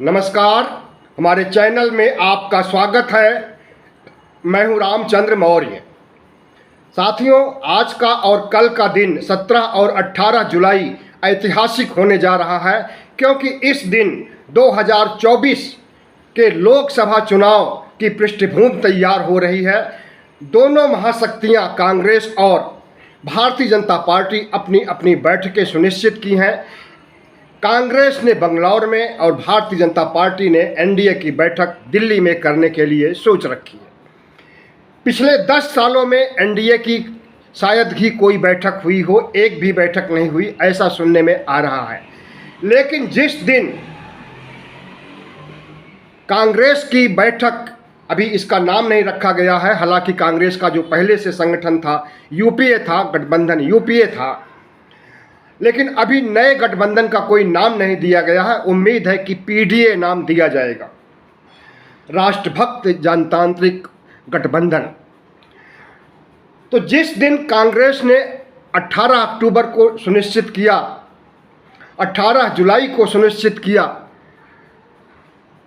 नमस्कार, हमारे चैनल में आपका स्वागत है। मैं हूं रामचंद्र मौर्य। साथियों, आज का और कल का दिन 17 और 18 जुलाई ऐतिहासिक होने जा रहा है, क्योंकि इस दिन 2024 के लोकसभा चुनाव की पृष्ठभूमि तैयार हो रही है। दोनों महाशक्तियां कांग्रेस और भारतीय जनता पार्टी अपनी अपनी बैठकें सुनिश्चित की हैं। कांग्रेस ने बंगलौर में और भारतीय जनता पार्टी ने एनडीए की बैठक दिल्ली में करने के लिए सोच रखी है। पिछले 10 सालों में एनडीए की शायद ही कोई बैठक हुई हो, एक भी बैठक नहीं हुई, ऐसा सुनने में आ रहा है। लेकिन जिस दिन कांग्रेस की बैठक, अभी इसका नाम नहीं रखा गया है, हालांकि कांग्रेस का जो पहले से संगठन था यूपीए था, गठबंधन यूपीए था, लेकिन अभी नए गठबंधन का कोई नाम नहीं दिया गया है। उम्मीद है कि पीडीए नाम दिया जाएगा, राष्ट्रभक्त जनतांत्रिक गठबंधन। तो जिस दिन कांग्रेस ने 18 अक्टूबर को सुनिश्चित किया, 18 जुलाई को सुनिश्चित किया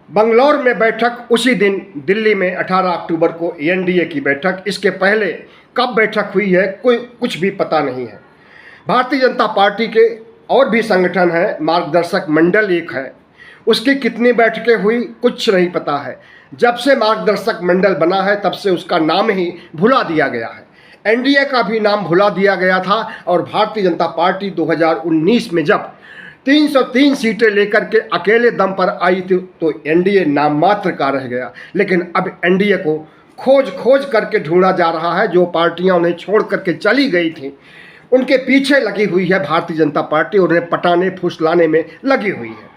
बंगलौर में बैठक, उसी दिन दिल्ली में 18 अक्टूबर को एनडीए की बैठक। इसके पहले कब बैठक हुई है कुछ भी पता नहीं है। भारतीय जनता पार्टी के और भी संगठन हैं, मार्गदर्शक मंडल एक है, उसकी कितनी बैठकें हुई कुछ नहीं पता है। जब से मार्गदर्शक मंडल बना है तब से उसका नाम ही भुला दिया गया है। एनडीए का भी नाम भुला दिया गया था, और भारतीय जनता पार्टी 2019 में जब 303 सीटें लेकर के अकेले दम पर आई थी तो एनडीए नाम मात्र का रह गया। लेकिन अब एनडीए को खोज करके ढूंढा जा रहा है। जो पार्टियां उन्हें छोड़ करके चली गई थी उनके पीछे लगी हुई है भारतीय जनता पार्टी, और उन्हें पटाने फुसलाने में लगी हुई है।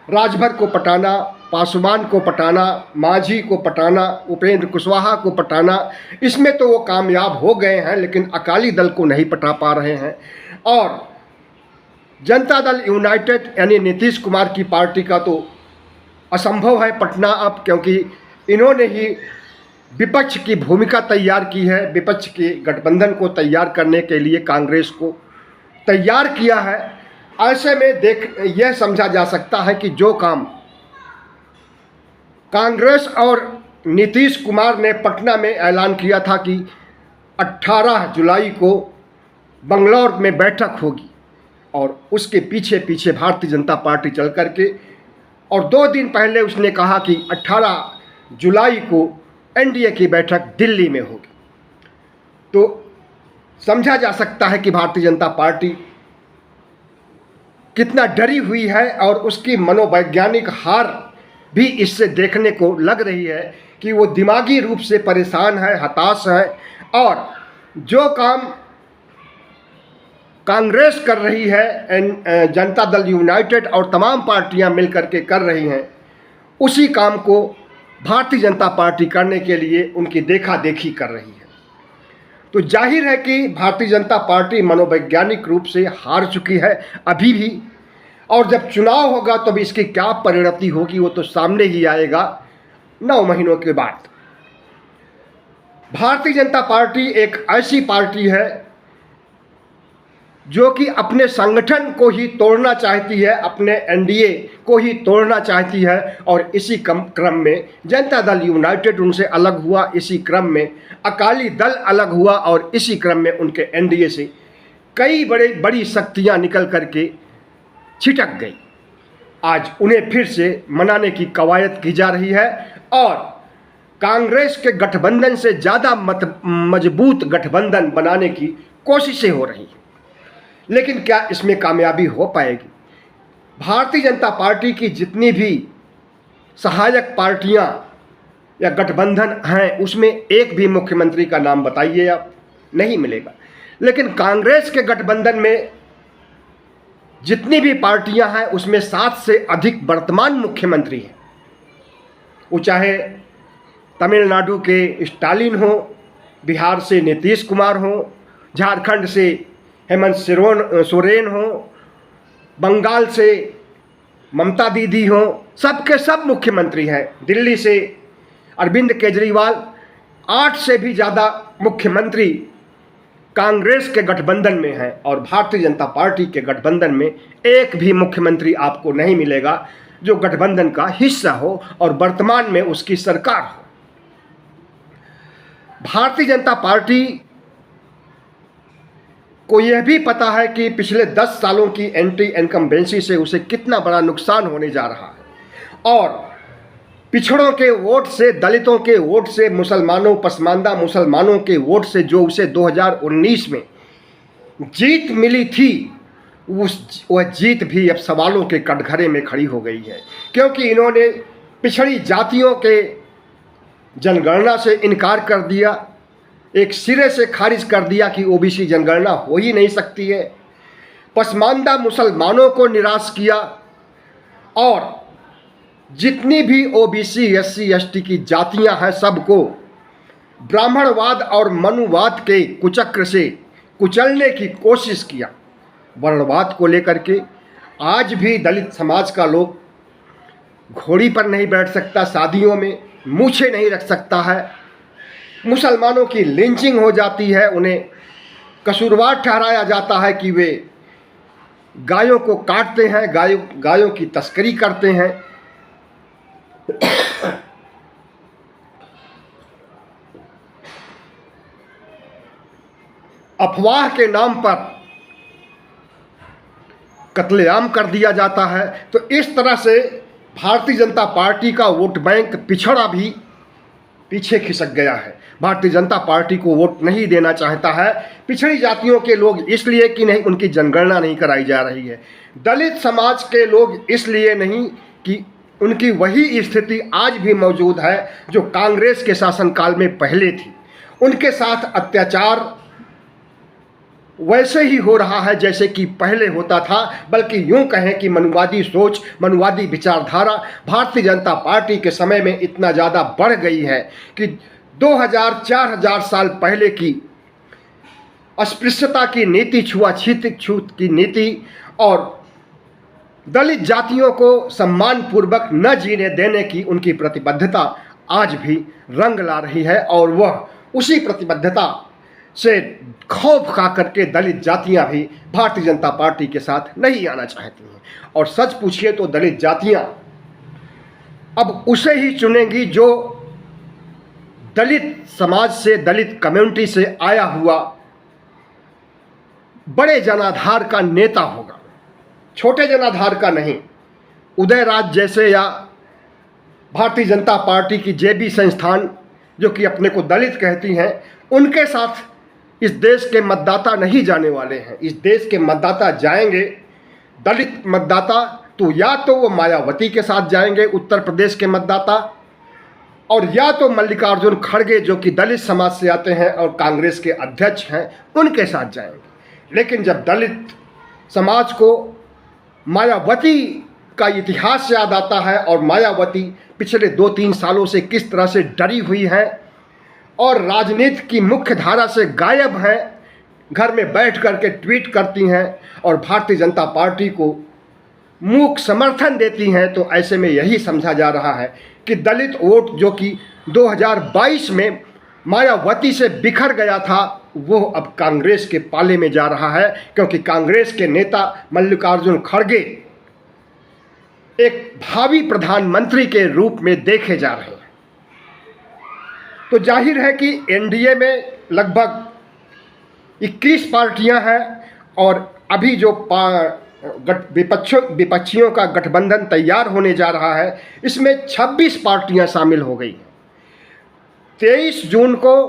राजभर को पटाना, पासवान को पटाना, मांझी को पटाना, उपेंद्र कुशवाहा को पटाना, इसमें तो वो कामयाब हो गए हैं, लेकिन अकाली दल को नहीं पटा पा रहे हैं। और जनता दल यूनाइटेड यानी नीतीश कुमार की पार्टी का तो असंभव है पटना अब, क्योंकि इन्होंने ही विपक्ष की भूमिका तैयार की है। विपक्ष के गठबंधन को तैयार करने के लिए कांग्रेस को तैयार किया है। ऐसे में यह समझा जा सकता है कि जो काम कांग्रेस और नीतीश कुमार ने पटना में ऐलान किया था कि 18 जुलाई को बंगलौर में बैठक होगी, और उसके पीछे पीछे भारतीय जनता पार्टी चल करके, और 2 दिन पहले उसने कहा कि 18 जुलाई को एनडीए की बैठक दिल्ली में होगी, तो समझा जा सकता है कि भारतीय जनता पार्टी कितना डरी हुई है, और उसकी मनोवैज्ञानिक हार भी इससे देखने को लग रही है कि वो दिमागी रूप से परेशान है, हताश है। और जो काम कांग्रेस कर रही है, जनता दल यूनाइटेड और तमाम पार्टियां मिलकर के कर रही हैं, उसी काम को भारतीय जनता पार्टी करने के लिए उनकी देखा देखी कर रही है। तो जाहिर है कि भारतीय जनता पार्टी मनोवैज्ञानिक रूप से हार चुकी है अभी भी, और जब चुनाव होगा तो भी इसकी क्या परिणति होगी वो तो सामने ही आएगा 9 महीनों के बाद। भारतीय जनता पार्टी एक ऐसी पार्टी है जो कि अपने संगठन को ही तोड़ना चाहती है, अपने एनडीए को ही तोड़ना चाहती है, और इसी क्रम में जनता दल यूनाइटेड उनसे अलग हुआ, इसी क्रम में अकाली दल अलग हुआ, और इसी क्रम में उनके एनडीए से कई बड़ी शक्तियां निकल करके छिटक गई। आज उन्हें फिर से मनाने की कवायद की जा रही है, और कांग्रेस के गठबंधन से ज़्यादा मजबूत गठबंधन बनाने की कोशिशें हो रही हैं। लेकिन क्या इसमें कामयाबी हो पाएगी? भारतीय जनता पार्टी की जितनी भी सहायक पार्टियां या गठबंधन हैं, उसमें एक भी मुख्यमंत्री का नाम बताइए आप, नहीं मिलेगा। लेकिन कांग्रेस के गठबंधन में जितनी भी पार्टियां हैं उसमें 7 से अधिक वर्तमान मुख्यमंत्री हैं। वो चाहे तमिलनाडु के स्टालिन हो, बिहार से नीतीश कुमार हो, झारखंड से हेमंत सोरेन हो, बंगाल से ममता दीदी हो, सबके सब मुख्यमंत्री हैं। दिल्ली से अरविंद केजरीवाल, 8 से भी ज़्यादा मुख्यमंत्री कांग्रेस के गठबंधन में हैं, और भारतीय जनता पार्टी के गठबंधन में एक भी मुख्यमंत्री आपको नहीं मिलेगा। जो गठबंधन का हिस्सा हो और वर्तमान में उसकी सरकार हो। भारतीय जनता पार्टी को यह भी पता है कि पिछले 10 सालों की एंटी इनकम्बेंसी से उसे कितना बड़ा नुकसान होने जा रहा है और पिछड़ों के वोट से, दलितों के वोट से, मुसलमानों, पसमानदा मुसलमानों के वोट से जो उसे 2019 में जीत मिली थी, वह जीत भी अब सवालों के कटघरे में खड़ी हो गई है, क्योंकि इन्होंने पिछड़ी जातियों के जनगणना से इनकार कर दिया, एक सिरे से खारिज कर दिया कि ओबीसी जनगणना हो ही नहीं सकती है। पसमानदा मुसलमानों को निराश किया और जितनी भी ओबीसी, एससी, एसटी की जातियां हैं सबको ब्राह्मणवाद और मनुवाद के कुचक्र से कुचलने की कोशिश किया। वर्णवाद को लेकर के आज भी दलित समाज का लोग घोड़ी पर नहीं बैठ सकता, शादियों में मूछें नहीं रख सकता है, मुसलमानों की लिंचिंग हो जाती है, उन्हें कसूरवार ठहराया जाता है कि वे गायों को काटते हैं, गायों की तस्करी करते हैं। अफवाह के नाम पर कत्लेआम कर दिया जाता है। तो इस तरह से भारतीय जनता पार्टी का वोट बैंक पिछड़ा भी पीछे खिसक गया है। भारतीय जनता पार्टी को वोट नहीं देना चाहता है पिछड़ी जातियों के लोग, इसलिए कि नहीं उनकी जनगणना नहीं कराई जा रही है। दलित समाज के लोग इसलिए नहीं कि उनकी वही स्थिति आज भी मौजूद है जो कांग्रेस के शासनकाल में पहले थी। उनके साथ अत्याचार वैसे ही हो रहा है जैसे कि पहले होता था, बल्कि यूं कहें कि मनुवादी सोच, मनुवादी विचारधारा भारतीय जनता पार्टी के समय में इतना ज़्यादा बढ़ गई है कि 2000-4000 साल पहले की अस्पृश्यता की नीति, छूत की नीति और दलित जातियों को सम्मानपूर्वक न जीने देने की उनकी प्रतिबद्धता आज भी रंग ला रही है और वह उसी प्रतिबद्धता से खौफ खा करके दलित जातियां भी भारतीय जनता पार्टी के साथ नहीं आना चाहती हैं। और सच पूछिए तो दलित जातियां अब उसे ही चुनेंगी जो दलित समाज से, दलित कम्युनिटी से आया हुआ बड़े जनाधार का नेता होगा, छोटे जनाधार का नहीं। उदयराज जैसे या भारतीय जनता पार्टी की जेबी संस्थान जो कि अपने को दलित कहती हैं, उनके साथ इस देश के मतदाता नहीं जाने वाले हैं। इस देश के मतदाता जाएंगे, दलित मतदाता तो या तो वो मायावती के साथ जाएंगे, उत्तर प्रदेश के मतदाता, और या तो मल्लिकार्जुन खड़गे जो कि दलित समाज से आते हैं और कांग्रेस के अध्यक्ष हैं, उनके साथ जाएंगे। लेकिन जब दलित समाज को मायावती का इतिहास याद आता है और मायावती पिछले 2-3 सालों से किस तरह से डरी हुई है और राजनीति की मुख्य धारा से गायब हैं, घर में बैठ करके ट्वीट करती हैं और भारतीय जनता पार्टी को मूक समर्थन देती हैं, तो ऐसे में यही समझा जा रहा है कि दलित वोट जो कि 2022 में मायावती से बिखर गया था, वो अब कांग्रेस के पाले में जा रहा है, क्योंकि कांग्रेस के नेता मल्लिकार्जुन खड़गे एक भावी प्रधानमंत्री के रूप में देखे जा रहे हैं। तो जाहिर है कि एनडीए में लगभग 21 पार्टियां हैं और अभी जो विपक्षियों का गठबंधन तैयार होने जा रहा है, इसमें 26 पार्टियां शामिल हो गई हैं। 23 जून को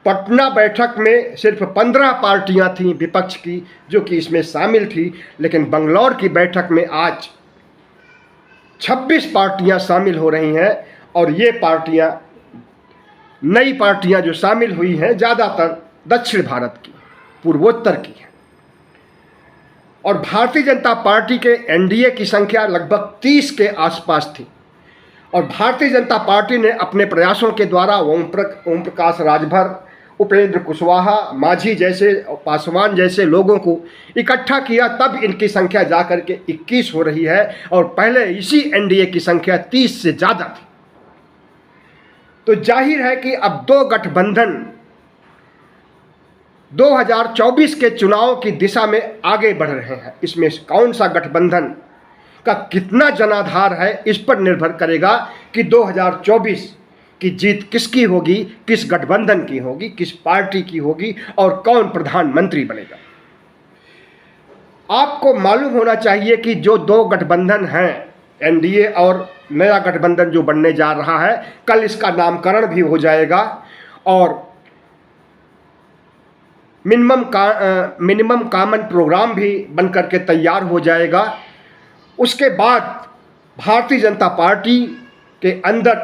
पटना बैठक में सिर्फ 15 पार्टियां थीं विपक्ष की जो कि इसमें शामिल थी, लेकिन बंगलौर की बैठक में आज 26 पार्टियां शामिल हो रही हैं और ये पार्टियां, नई पार्टियां जो शामिल हुई हैं, ज़्यादातर दक्षिण भारत की, पूर्वोत्तर की हैं। और भारतीय जनता पार्टी के एनडीए की संख्या लगभग 30 के आसपास थी और भारतीय जनता पार्टी ने अपने प्रयासों के द्वारा ओम प्रकाश राजभर, उपेंद्र कुशवाहा, मांझी जैसे, पासवान जैसे लोगों को इकट्ठा किया, तब इनकी संख्या जाकर के 21 हो रही है और पहले इसी एनडीए की संख्या 30 से ज़्यादा थी। तो जाहिर है कि अब दो गठबंधन 2024 के चुनाव की दिशा में आगे बढ़ रहे हैं। इसमें कौन सा गठबंधन का कितना जनाधार है, इस पर निर्भर करेगा कि 2024 की जीत किसकी होगी, किस गठबंधन की होगी, किस पार्टी की होगी और कौन प्रधानमंत्री बनेगा। आपको मालूम होना चाहिए कि जो दो गठबंधन हैं, एनडीए और नया गठबंधन जो बनने जा रहा है, कल इसका नामकरण भी हो जाएगा और मिनिमम कॉमन प्रोग्राम भी बन करके तैयार हो जाएगा। उसके बाद भारतीय जनता पार्टी के अंदर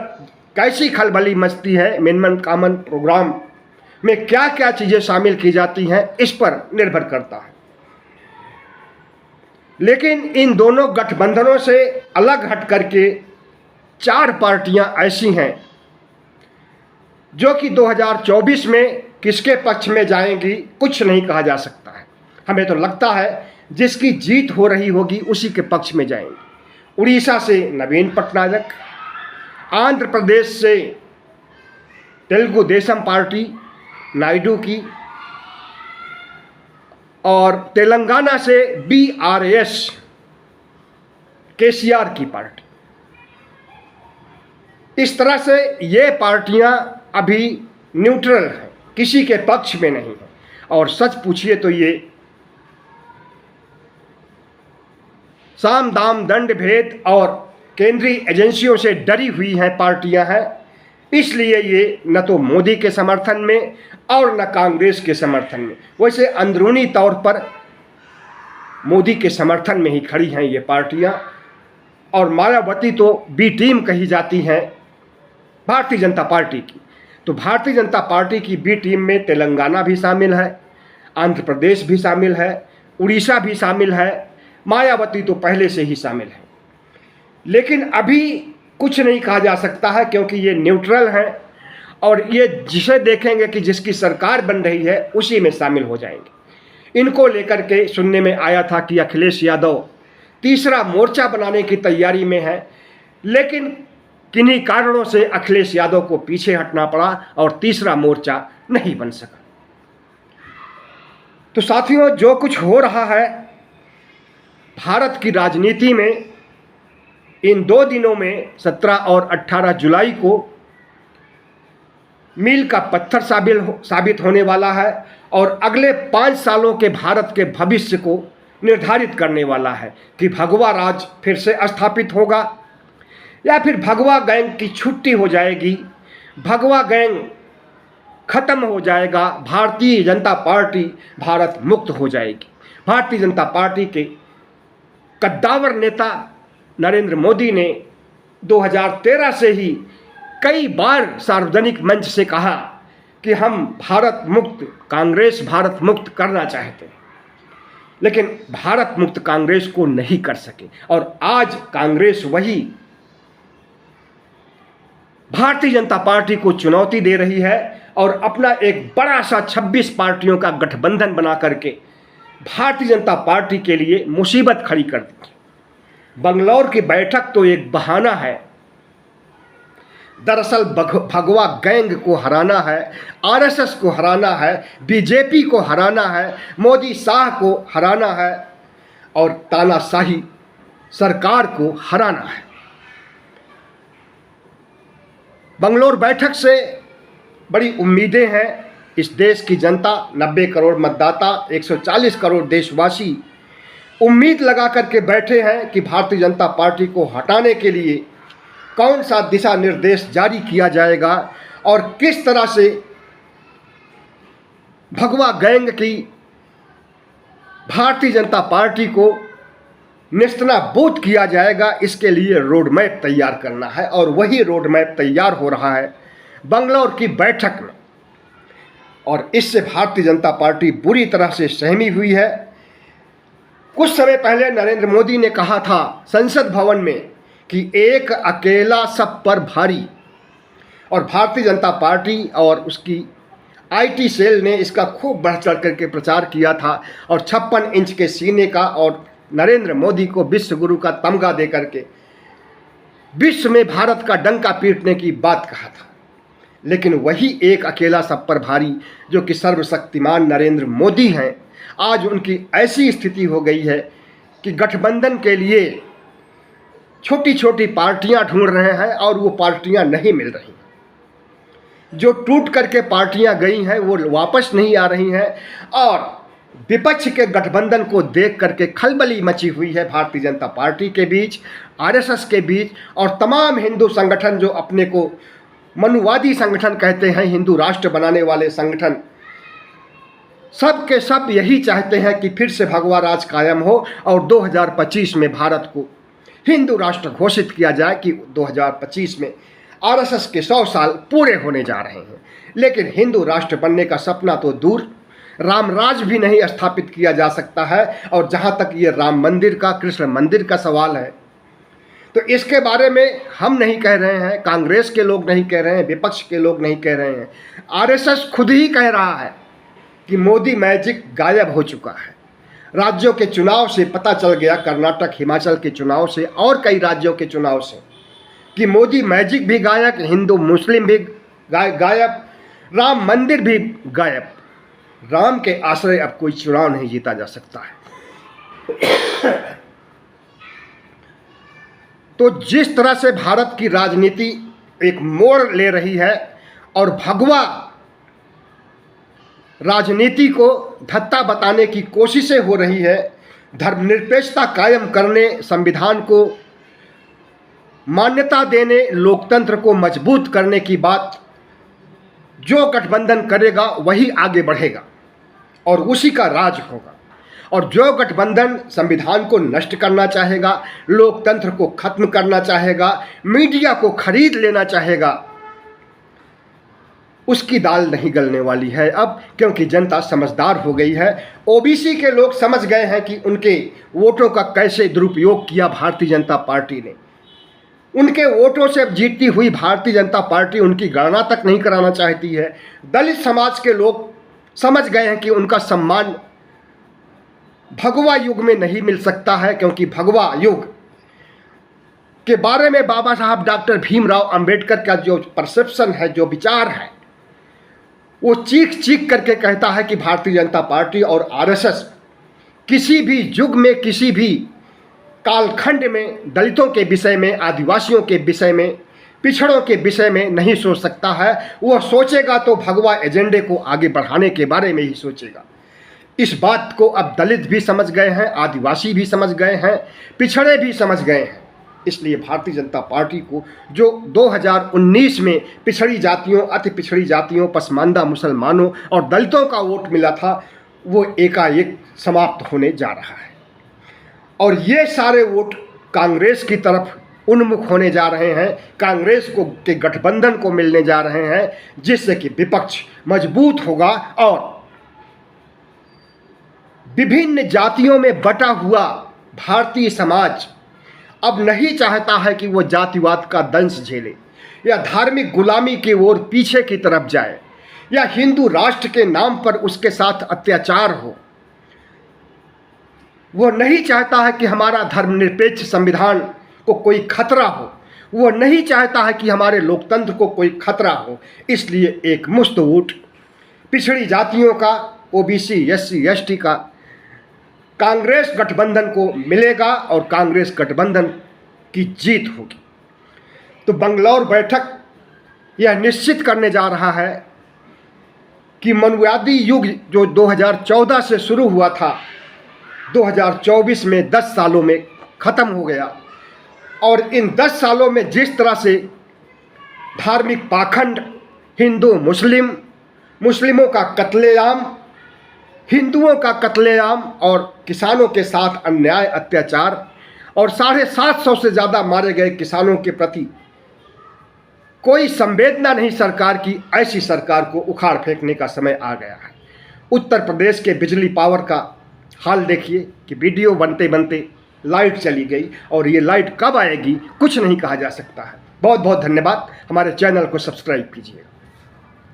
कैसी खलबली मचती है, मिनिमम कॉमन प्रोग्राम में क्या क्या चीज़ें शामिल की जाती हैं, इस पर निर्भर करता है। लेकिन इन दोनों गठबंधनों से अलग हट करके 4 पार्टियां ऐसी हैं जो कि 2024 में किसके पक्ष में जाएंगी कुछ नहीं कहा जा सकता है। हमें तो लगता है जिसकी जीत हो रही होगी उसी के पक्ष में जाएंगे। उड़ीसा से नवीन पटनायक, आंध्र प्रदेश से तेलुगु देशम पार्टी नायडू की और तेलंगाना से BRS केसीआर की पार्टी। इस तरह से ये पार्टियां अभी न्यूट्रल हैं, किसी के पक्ष में नहीं है। और सच पूछिए तो ये साम दाम दंड भेद और केंद्रीय एजेंसियों से डरी हुई हैं पार्टियां हैं, इसलिए ये न तो मोदी के समर्थन में और न कांग्रेस के समर्थन में, वैसे अंदरूनी तौर पर मोदी के समर्थन में ही खड़ी हैं ये पार्टियां। और मायावती तो बी टीम कही जाती हैं भारतीय जनता पार्टी की। तो भारतीय जनता पार्टी की बी टीम में तेलंगाना भी शामिल है, आंध्र प्रदेश भी शामिल है, उड़ीसा भी शामिल है, मायावती तो पहले से ही शामिल है। लेकिन अभी कुछ नहीं कहा जा सकता है क्योंकि ये न्यूट्रल है और ये जिसे देखेंगे कि जिसकी सरकार बन रही है उसी में शामिल हो जाएंगे। इनको लेकर के सुनने में आया था कि अखिलेश यादव तीसरा मोर्चा बनाने की तैयारी में है, लेकिन किन्हीं कारणों से अखिलेश यादव को पीछे हटना पड़ा और तीसरा मोर्चा नहीं बन सका। तो साथियों, जो कुछ हो रहा है भारत की राजनीति में इन 2 दिनों में 17 और 18 जुलाई को मील का पत्थर साबित होने वाला है और अगले 5 सालों के भारत के भविष्य को निर्धारित करने वाला है कि भगवा राज फिर से स्थापित होगा या फिर भगवा गैंग की छुट्टी हो जाएगी, भगवा गैंग खत्म हो जाएगा, भारतीय जनता पार्टी भारत मुक्त हो जाएगी। भारतीय जनता पार्टी के कद्दावर नेता नरेंद्र मोदी ने 2013 से ही कई बार सार्वजनिक मंच से कहा कि हम भारत मुक्त कांग्रेस भारत मुक्त करना चाहते हैं, लेकिन भारत मुक्त कांग्रेस को नहीं कर सके। और आज कांग्रेस वही भारतीय जनता पार्टी को चुनौती दे रही है और अपना एक बड़ा सा 26 पार्टियों का गठबंधन बना करके भारतीय जनता पार्टी के लिए मुसीबत खड़ी कर दी। बंगलौर की बैठक तो एक बहाना है, दरअसल भगवा गैंग को हराना है, आरएसएस को हराना है, बीजेपी को हराना है, मोदी शाह को हराना है और तानाशाही सरकार को हराना है। बंगलौर बैठक से बड़ी उम्मीदें हैं। इस देश की जनता 90 करोड़ मतदाता 140 करोड़ देशवासी उम्मीद लगा करके बैठे हैं कि भारतीय जनता पार्टी को हटाने के लिए कौन सा दिशा निर्देश जारी किया जाएगा और किस तरह से भगवा गैंग की भारतीय जनता पार्टी को नेस्तनाबूद किया जाएगा। इसके लिए रोड मैप तैयार करना है और वही रोड मैप तैयार हो रहा है बंगलौर की बैठक में। और इससे भारतीय जनता पार्टी बुरी तरह से सहमी हुई है। कुछ समय पहले नरेंद्र मोदी ने कहा था संसद भवन में कि एक अकेला सब पर भारी, और भारतीय जनता पार्टी और उसकी आईटी सेल ने इसका खूब बढ़ चढ़ करके प्रचार किया था और 56 इंच के सीने का और नरेंद्र मोदी को विश्व गुरु का तमगा दे करके विश्व में भारत का डंका पीटने की बात कहा था। लेकिन वही एक अकेला सब पर भारी जो कि सर्वशक्तिमान नरेंद्र मोदी हैं, आज उनकी ऐसी स्थिति हो गई है कि गठबंधन के लिए छोटी छोटी पार्टियां ढूंढ रहे हैं और वो पार्टियां नहीं मिल रही। जो टूट करके पार्टियां गई हैं वो वापस नहीं आ रही हैं और विपक्ष के गठबंधन को देख करके खलबली मची हुई है भारतीय जनता पार्टी के बीच, आरएसएस के बीच और तमाम हिंदू संगठन जो अपने को मनुवादी संगठन कहते हैं, हिंदू राष्ट्र बनाने वाले संगठन, सब के सब यही चाहते हैं कि फिर से भगवा राज कायम हो और 2025 में भारत को हिंदू राष्ट्र घोषित किया जाए कि 2025 में आरएसएस के 100 साल पूरे होने जा रहे हैं। लेकिन हिंदू राष्ट्र बनने का सपना तो दूर, रामराज भी नहीं स्थापित किया जा सकता है। और जहाँ तक ये राम मंदिर का, कृष्ण मंदिर का सवाल है, तो इसके बारे में हम नहीं कह रहे हैं, कांग्रेस के लोग नहीं कह रहे हैं, विपक्ष के लोग नहीं कह रहे हैं, आरएसएस खुद ही कह रहा है कि मोदी मैजिक गायब हो चुका है। राज्यों के चुनाव से पता चल गया, कर्नाटक, हिमाचल के चुनाव से और कई राज्यों के चुनाव से, कि मोदी मैजिक भी गायब, हिंदू मुस्लिम भी गायब, राम मंदिर भी गायब। राम के आश्रय अब कोई चुनाव नहीं जीता जा सकता है। तो जिस तरह से भारत की राजनीति एक मोड़ ले रही है और भगवा राजनीति को धत्ता बताने की कोशिशें हो रही है, धर्मनिरपेक्षता कायम करने, संविधान को मान्यता देने, लोकतंत्र को मजबूत करने की बात जो गठबंधन करेगा वही आगे बढ़ेगा और उसी का राज होगा। और जो गठबंधन संविधान को नष्ट करना चाहेगा, लोकतंत्र को खत्म करना चाहेगा, मीडिया को खरीद लेना चाहेगा, उसकी दाल नहीं गलने वाली है अब, क्योंकि जनता समझदार हो गई है। ओबीसी के लोग समझ गए हैं कि उनके वोटों का कैसे दुरुपयोग किया भारतीय जनता पार्टी ने। उनके वोटों से जीतती हुई भारतीय जनता पार्टी उनकी गणना तक नहीं कराना चाहती है। दलित समाज के लोग समझ गए हैं कि उनका सम्मान भगवा युग में नहीं मिल सकता है, क्योंकि भगवा युग के बारे में बाबा साहब डॉक्टर भीमराव अंबेडकर का जो परसेप्शन है, जो विचार है, वो चीख चीख करके कहता है कि भारतीय जनता पार्टी और आरएसएस किसी भी युग में, किसी भी कालखंड में दलितों के विषय में, आदिवासियों के विषय में, पिछड़ों के विषय में नहीं सोच सकता है। वह सोचेगा तो भगवा एजेंडे को आगे बढ़ाने के बारे में ही सोचेगा। इस बात को अब दलित भी समझ गए हैं, आदिवासी भी समझ गए हैं, पिछड़े भी समझ गए हैं। इसलिए भारतीय जनता पार्टी को जो 2019 में पिछड़ी जातियों, अति पिछड़ी जातियों, पसमानदा मुसलमानों और दलितों का वोट मिला था, वो एकाएक समाप्त होने जा रहा है और ये सारे वोट कांग्रेस की तरफ उन्मुख होने जा रहे हैं, कांग्रेस को के गठबंधन को मिलने जा रहे हैं, जिससे कि विपक्ष मजबूत होगा और विभिन्न जातियों में बटा हुआ भारतीय समाज अब नहीं चाहता है कि वो जातिवाद का दंश झेले या धार्मिक गुलामी की ओर पीछे की तरफ जाए या हिंदू राष्ट्र के नाम पर उसके साथ अत्याचार हो। वो नहीं चाहता है कि हमारा धर्मनिरपेक्ष संविधान को कोई खतरा हो, वो नहीं चाहता है कि हमारे लोकतंत्र को कोई खतरा हो। इसलिए एक मुश्त वोट पिछड़ी जातियों का, ओबीसी, एससी, एसटी का कांग्रेस गठबंधन को मिलेगा और कांग्रेस गठबंधन की जीत होगी। तो बंगलौर बैठक यह निश्चित करने जा रहा है कि मनुवादी युग जो 2014 से शुरू हुआ था, 2024 में 10 सालों में ख़त्म हो गया और इन 10 सालों में जिस तरह से धार्मिक पाखंड, हिंदू मुस्लिम, मुस्लिमों का कत्लेआम, हिंदुओं का कत्लेआम और किसानों के साथ अन्याय, अत्याचार और 750 से ज़्यादा मारे गए किसानों के प्रति कोई संवेदना नहीं सरकार की, ऐसी सरकार को उखाड़ फेंकने का समय आ गया है। उत्तर प्रदेश के बिजली पावर का हाल देखिए कि वीडियो बनते बनते लाइट चली गई और ये लाइट कब आएगी कुछ नहीं कहा जा सकता है। बहुत बहुत धन्यवाद। हमारे चैनल को सब्सक्राइब कीजिए।